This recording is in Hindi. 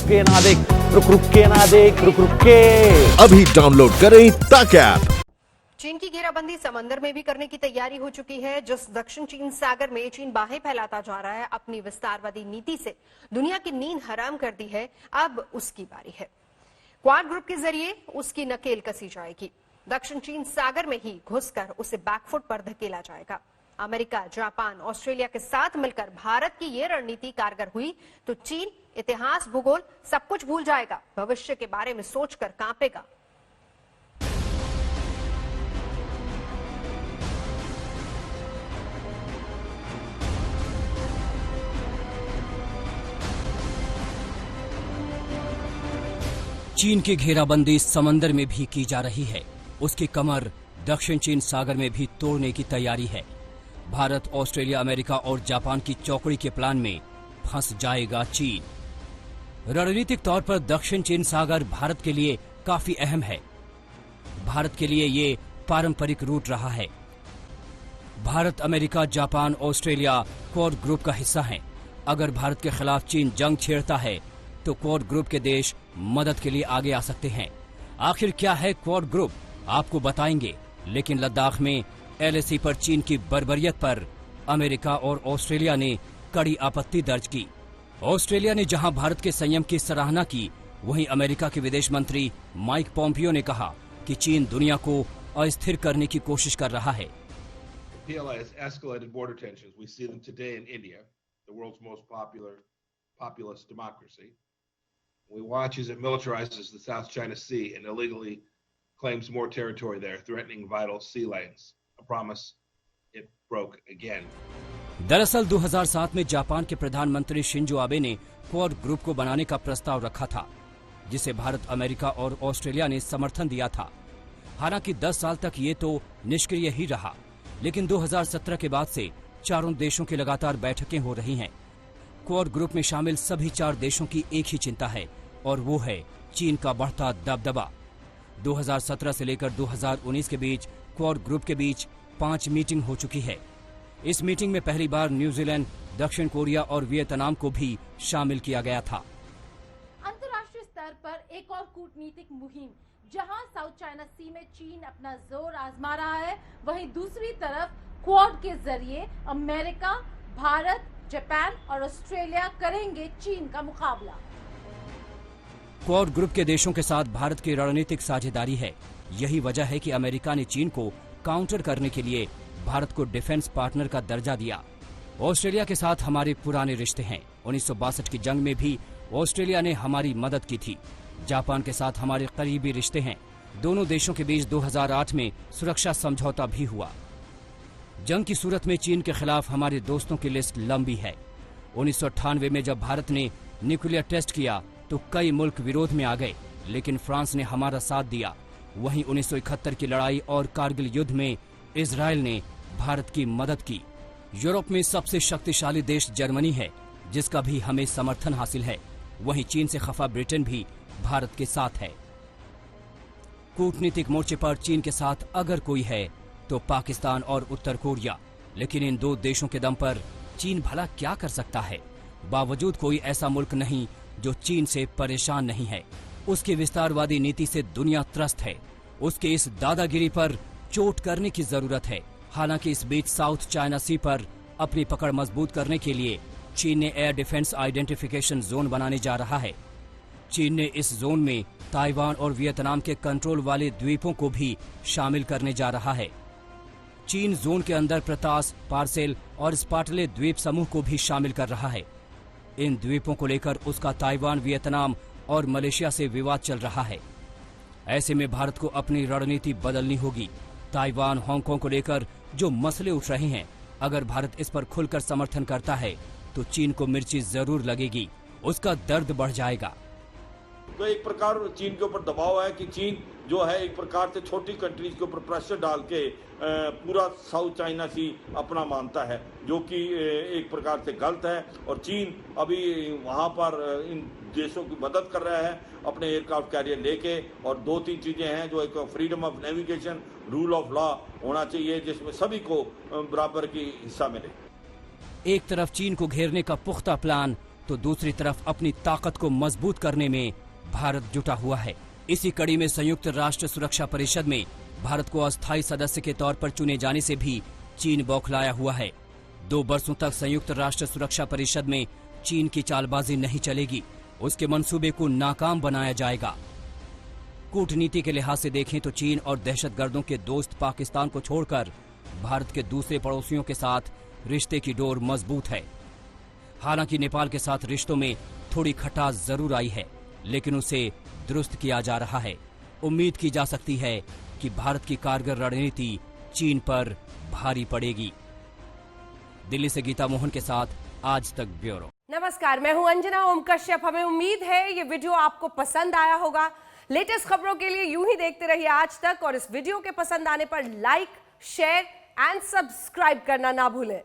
के ना देख, रुक के ना देख, रुक के। अभी डाउनलोड करें तक ऐप। चीन की घेराबंदी समंदर में भी करने की तैयारी हो चुकी है। जिस दक्षिण चीन सागर में चीन बाहें फैलाता जा रहा है, अपनी विस्तारवादी नीति से दुनिया की नींद हराम कर दी है, अब उसकी बारी है। क्वाड ग्रुप के जरिए उसकी नकेल कसी जाएगी। दक्षिण चीन सागर में ही घुसकर उसे बैकफुट पर धकेला जाएगा। अमेरिका, जापान, ऑस्ट्रेलिया के साथ मिलकर भारत की ये रणनीति कारगर हुई तो चीन इतिहास, भूगोल सब कुछ भूल जाएगा, भविष्य के बारे में सोचकर कांपेगा। चीन की घेराबंदी समंदर में भी की जा रही है। उसकी कमर दक्षिण चीन सागर में भी तोड़ने की तैयारी है। भारत, ऑस्ट्रेलिया, अमेरिका और जापान की चौकड़ी के प्लान में फंस जाएगा चीन। रणनीतिक तौर पर दक्षिण चीन सागर भारत के लिए काफी अहम है। भारत के लिए ये पारंपरिक रूट रहा है। Bharat, America, Japan, Australia quad group का हिस्सा हैं। अगर भारत के खिलाफ चीन जंग छेड़ता है तो क्वाड ग्रुप के देश मदद के लिए आगे आ सकते हैं। आखिर क्या है क्वाड ग्रुप, आपको बताएंगे। लेकिन लद्दाख में LAC पर चीन की बर्बरियत पर अमेरिका और ऑस्ट्रेलिया ने कड़ी आपत्ति दर्ज की। ऑस्ट्रेलिया ने जहां भारत के संयम की सराहना की, वहीं अमेरिका के विदेश मंत्री माइक पोम्पियो ने कहा कि चीन दुनिया को अस्थिर करने की कोशिश कर रहा है। PLA has escalated border tensions. We see them today in India, the world's most populous democracy. We watch as it militarizes the South China Sea and illegally claims more territory there, threatening vital sea lanes. A promise it broke again. दरअसल 2007 में जापान के प्रधानमंत्री शिंजो आबे ने क्वाड ग्रुप को बनाने का प्रस्ताव रखा था, जिसे भारत, अमेरिका और ऑस्ट्रेलिया ने समर्थन दिया था। हालांकि 10 साल तक ये तो निष्क्रिय ही रहा, लेकिन 2017 के बाद से चारों देशों की लगातार बैठकें हो रही हैं। क्वाड ग्रुप में शामिल सभी 4 देशों की एक ही चिंता है और वो है चीन का बढ़ता दबदबा। 2017 से लेकर 2019 के बीच क्वाड ग्रुप के बीच 5 मीटिंग हो चुकी है। इस मीटिंग में पहली बार न्यूजीलैंड, दक्षिण कोरिया और वियतनाम को भी शामिल किया गया था। अंतर्राष्ट्रीय स्तर पर एक और कूटनीतिक मुहिम, जहां साउथ चाइना सी में चीन अपना जोर आजमा रहा है, वहीं दूसरी तरफ क्वाड के जरिए अमेरिका, भारत, जापान और ऑस्ट्रेलिया करेंगे चीन का मुकाबला। क्वाड ग्रुप के देशों के साथ भारत की रणनीतिक साझेदारी है। यही वजह है कि अमेरिका ने चीन को काउंटर करने के लिए भारत को डिफेंस पार्टनर का दर्जा दिया। ऑस्ट्रेलिया के साथ हमारे पुराने रिश्ते हैं। 1962 की जंग में भी ऑस्ट्रेलिया ने हमारी मदद की थी। जापान के साथ हमारे करीबी रिश्ते हैं। दोनों देशों के बीच 2008 में सुरक्षा समझौता भी हुआ। जंग की सूरत में चीन के खिलाफ हमारे दोस्तों की लिस्ट लंबी है। 1998 में जब भारत ने न्यूक्लियर टेस्ट किया तो कई मुल्क विरोध में आ गए, लेकिन फ्रांस ने हमारा साथ दिया। वहीं 1971 की लड़ाई और कारगिल युद्ध में इजराइल ने भारत की मदद की। यूरोप में सबसे शक्तिशाली देश जर्मनी है, जिसका भी हमें समर्थन हासिल है। वहीं चीन से खफा ब्रिटेन भी भारत के साथ है। कूटनीतिक मोर्चे पर चीन के साथ अगर कोई है तो पाकिस्तान और उत्तर कोरिया, लेकिन इन 2 देशों के दम पर चीन भला क्या कर सकता है? बावजूद कोई ऐसा मुल्क नहीं जो चीन से परेशान नहीं है। उसकी विस्तारवादी नीति से दुनिया त्रस्त है। उसके इस दादागिरी पर चोट करने की जरूरत है। हालांकि इस बीच साउथ चाइना सी पर अपनी पकड़ मजबूत करने के लिए चीन ने एयर डिफेंस आइडेंटिफिकेशन जोन बनाने जा रहा है। चीन ने इस जोन में ताइवान और वियतनाम के कंट्रोल वाले द्वीपों को भी शामिल करने जा रहा है। चीन जोन के अंदर प्रतास, पार्सेल और स्पाटले द्वीप समूह को भी शामिल कर रहा है। इन द्वीपों को लेकर उसका ताइवान, वियतनाम और मलेशिया से विवाद चल रहा है। ऐसे में भारत को अपनी रणनीति बदलनी होगी। ताइवान, हांगकांग को लेकर जो मसले उठ रहे हैं, अगर भारत इस पर खुलकर समर्थन करता है तो चीन को मिर्ची जरूर लगेगी, उसका दर्द बढ़ जाएगा। तो एक प्रकार चीन के ऊपर दबाव है कि चीन जो है एक प्रकार से छोटी कंट्रीज के ऊपर प्रेशर डाल के पूरा साउथ चाइना सी अपना मानता है, जो कि एक प्रकार से गलत है। और चीन अभी वहां पर इन देशों की मदद कर रहा है अपने एयरक्राफ्ट कैरियर लेके। और 2-3 चीजें हैं जो एक freedom of navigation, rule of law होना चाहिए, जिसमें सभी को बराबर की हिस्सा मिले। एक तरफ चीन को घेरने का पुख्ता प्लान तो दूसरी तरफ अपनी ताकत को मजबूत करने में भारत जुटा हुआ है। इसी कड़ी में संयुक्त राष्ट्र सुरक्षा परिषद में भारत को अस्थायी सदस्य के तौर पर चुने जाने से भी चीन बौखलाया हुआ है। 2 वर्षों तक संयुक्त राष्ट्र सुरक्षा परिषद में चीन की चालबाजी नहीं चलेगी, उसके मंसूबे को नाकाम बनाया जाएगा। कूटनीति के लिहाज से देखें तो चीन और दहशतगर्दों के दोस्त पाकिस्तान को छोड़कर भारत के दूसरे पड़ोसियों के साथ रिश्ते की डोर मजबूत है। हालांकि नेपाल के साथ रिश्तों में थोड़ी खटास जरूर आई है, लेकिन उसे दुरुस्त किया जा रहा है। उम्मीद की जा सकती है कि भारत की कारगर रणनीति चीन पर भारी पड़ेगी। दिल्ली से गीता मोहन के साथ आज तक ब्यूरो। नमस्कार, मैं हूं अंजना ओम कश्यप। हमें उम्मीद है ये वीडियो आपको पसंद आया होगा। लेटेस्ट खबरों के लिए यूं ही देखते रहिए आज तक, और इस वीडियो के पसंद आने पर लाइक, शेयर एंड सब्सक्राइब करना ना भूलें।